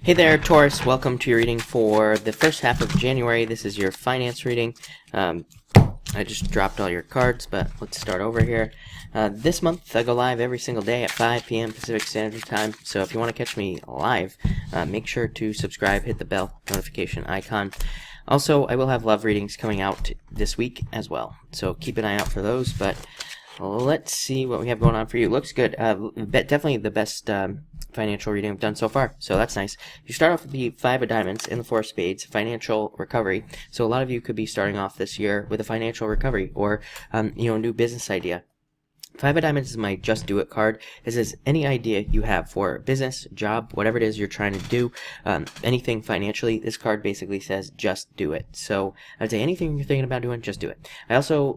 Hey there, Taurus. Welcome to your reading for the first half of January. This is your finance reading. I just dropped all your cards, but let's start over here. This month, I go live every single day at 5 p.m. Pacific Standard Time. So if you want to catch me live, make sure to subscribe, hit the bell notification icon. Also, I will have love readings coming out this week as well. So keep an eye out for those, but let's see what we have going on for you. Looks good. Definitely the best financial reading I've done so far, so that's nice. You start off with the 5 of diamonds and the 4 of spades, financial recovery. So a lot of you could be starting off this year with a financial recovery or a new business idea. 5 of diamonds is my just do it card. It says any idea you have for business, job, whatever it is you're trying to do, anything financially, this card basically says just do it. So I'd say anything you're thinking about doing, just do it.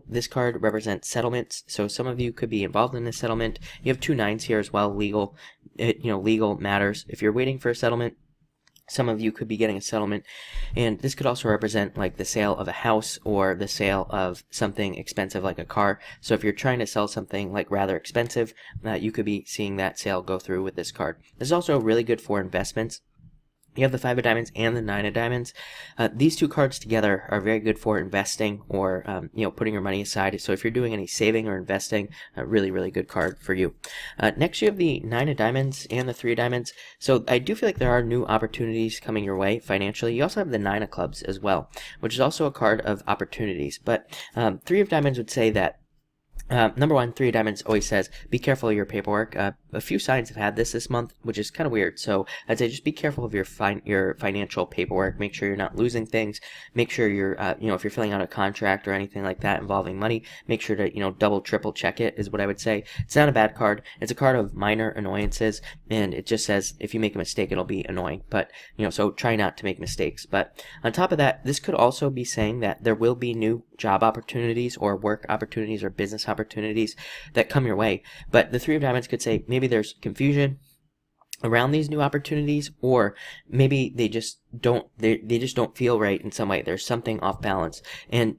This card represents settlements. So some of you could be involved in this settlement. You have 2 9s here as well, legal matters. If you're waiting for a settlement, some of you could be getting a settlement, and this could also represent like the sale of a house or the sale of something expensive like a car. So if you're trying to sell something like rather expensive, you could be seeing that sale go through with this card. This is also really good for investments. You have the 5 of diamonds and the 9 of diamonds. These 2 cards together are very good for investing or putting your money aside. So if you're doing any saving or investing, a really, really good card for you. Next, you have the 9 of diamonds and the 3 of diamonds. So I do feel like there are new opportunities coming your way financially. You also have the 9 of clubs as well, which is also a card of opportunities. But 3 of diamonds would say that number 1, 3 of diamonds always says, be careful of your paperwork. A few signs have had this month, which is kind of weird. So I'd say just be careful of your financial paperwork. Make sure you're not losing things. Make sure you're, if you're filling out a contract or anything like that involving money, make sure to, double, triple check it is what I would say. It's not a bad card. It's a card of minor annoyances, and it just says if you make a mistake, it'll be annoying. But, so try not to make mistakes. But on top of that, this could also be saying that there will be new job opportunities or work opportunities or business opportunities that come your way. But the 3 of diamonds could say maybe there's confusion around these new opportunities, or maybe they just don't feel right in some way. There's something off balance,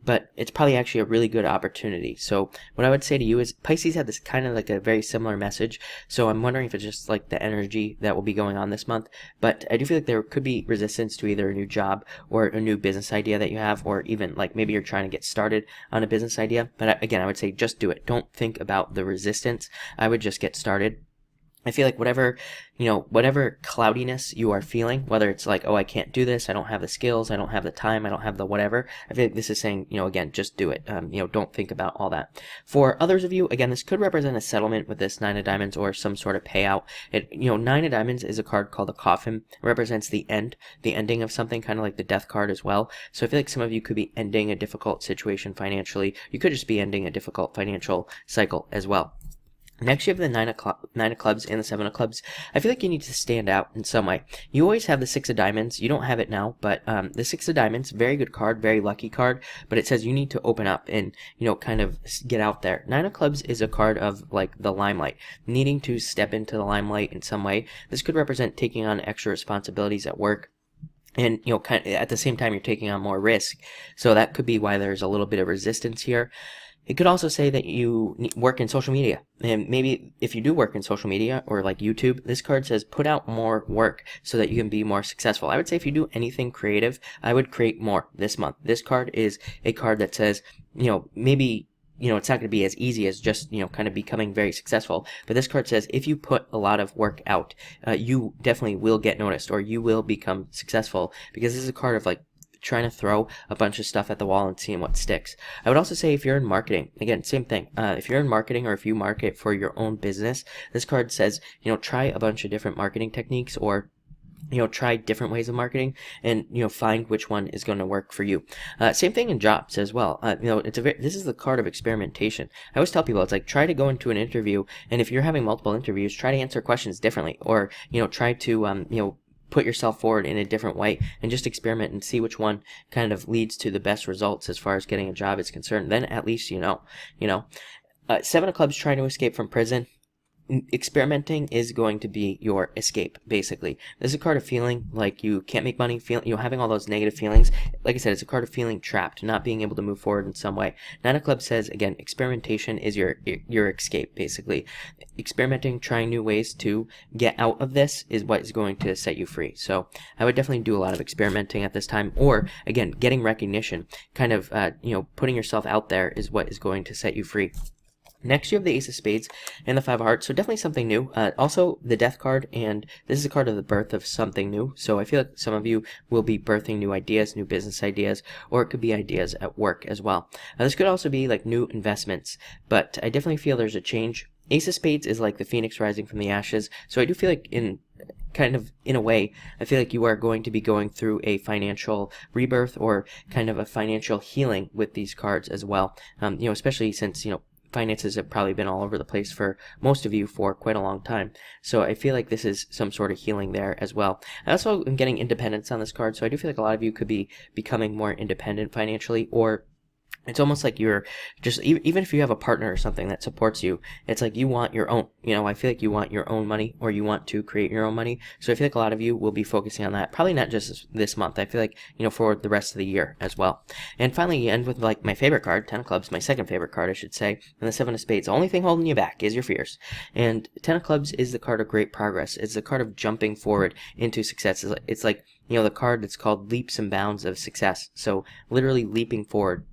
but it's probably actually a really good opportunity. So what I would say to you is Pisces had this kind of like a very similar message, so I'm wondering if it's just like the energy that will be going on this month. But I do feel like there could be resistance to either a new job or a new business idea that you have, or even like maybe you're trying to get started on a business idea. But again, I would say just do it. Don't think about the resistance. I would just get started. I feel like whatever cloudiness you are feeling, whether it's like, oh, I can't do this, I don't have the skills, I don't have the time, I don't have the whatever, I feel like this is saying, again, just do it. Don't think about all that. For others of you, again, this could represent a settlement with this 9 of diamonds or some sort of payout. 9 of diamonds is a card called the coffin. It represents the ending of something, kind of like the death card as well. So I feel like some of you could be ending a difficult situation financially. You could just be ending a difficult financial cycle as well. Next, you have the 9 of clubs and the 7 of clubs. I feel like you need to stand out in some way. You always have the 6 of diamonds. You don't have it now, but the 6 of diamonds, very good card, very lucky card, but it says you need to open up and, kind of get out there. 9 of clubs is a card of, like, the limelight, needing to step into the limelight in some way. This could represent taking on extra responsibilities at work. And, kind of, at the same time, you're taking on more risk. So that could be why there's a little bit of resistance here. It could also say that you work in social media, and maybe if you do work in social media or like YouTube, this card says put out more work so that you can be more successful. I would say if you do anything creative, I would create more this month. This card is a card that says, maybe, it's not going to be as easy as just, kind of becoming very successful. But this card says if you put a lot of work out, you definitely will get noticed or you will become successful, because this is a card of like trying to throw a bunch of stuff at the wall and seeing what sticks. I would also say if you're in marketing, again, same thing. If you're in marketing or if you market for your own business, this card says, try a bunch of different marketing techniques or try different ways of marketing and, find which one is going to work for you. Same thing in jobs as well. This is the card of experimentation. I always tell people, it's like, try to go into an interview, and if you're having multiple interviews, try to answer questions differently, or, try to, put yourself forward in a different way and just experiment and see which one kind of leads to the best results as far as getting a job is concerned. Then at least 7 of clubs, trying to escape from prison. experimenting is going to be your escape, basically. This is a card of feeling like you can't make money, having all those negative feelings. Like I said, it's a card of feeling trapped, not being able to move forward in some way. Nine of Clubs says, again, experimentation is your escape, basically. Experimenting, trying new ways to get out of this is what is going to set you free. So I would definitely do a lot of experimenting at this time, or again, getting recognition, kind of, putting yourself out there is what is going to set you free. Next, you have the Ace of Spades and the Five of Hearts, so definitely something new. Also, the Death card, and this is a card of the birth of something new, so I feel like some of you will be birthing new ideas, new business ideas, or it could be ideas at work as well. This could also be like new investments, but I definitely feel there's a change. Ace of Spades is like the phoenix rising from the ashes, so I do feel like in a way, I feel like you are going to be going through a financial rebirth or kind of a financial healing with these cards as well. Especially since, finances have probably been all over the place for most of you for quite a long time. So I feel like this is some sort of healing there as well. I also am getting independence on this card, so I do feel like a lot of you could be becoming more independent financially, or it's almost like you're just, even if you have a partner or something that supports you, it's like you want your own, I feel like you want your own money, or you want to create your own money. So I feel like a lot of you will be focusing on that, probably not just this month. I feel like, for the rest of the year as well. And finally, you end with like my favorite card, Ten of Clubs, my second favorite card, I should say, and the Seven of Spades. The only thing holding you back is your fears. And Ten of Clubs is the card of great progress. It's the card of jumping forward into success. It's like, the card that's called leaps and bounds of success. So literally leaping forward.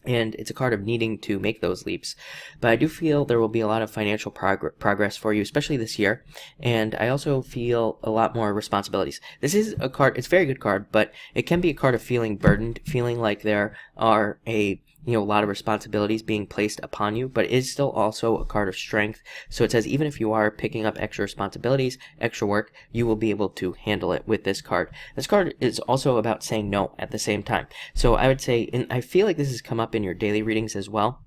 And it's a card of needing to make those leaps. But I do feel there will be a lot of financial progress for you, especially this year. And I also feel a lot more responsibilities. This is a card, it's a very good card, but it can be a card of feeling burdened, feeling like there are a lot of responsibilities being placed upon you, but it is still also a card of strength. So it says even if you are picking up extra responsibilities, extra work, you will be able to handle it with this card. This card is also about saying no at the same time. So I would say, and I feel like this has come up in your daily readings as well,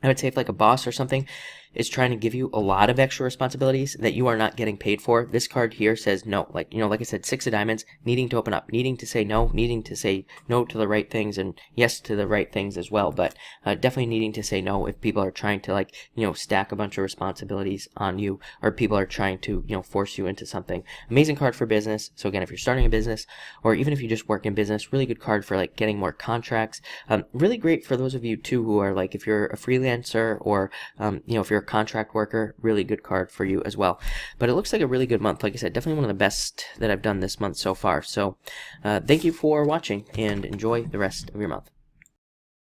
I would say if like a boss or something is trying to give you a lot of extra responsibilities that you are not getting paid for, this card here says no. Like, like I said, Six of Diamonds, needing to open up, needing to say no to the right things and yes to the right things as well. But definitely needing to say no if people are trying to stack a bunch of responsibilities on you, or people are trying to, force you into something. Amazing card for business. So again, if you're starting a business, or even if you just work in business, really good card for like getting more contracts. Really great for those of you too who are like, if you're a freelancer or, if you're a contract worker, really good card for you as well. But it looks like a really good month. Like I said, definitely one of the best that I've done this month so far. So thank you for watching, and enjoy the rest of your month.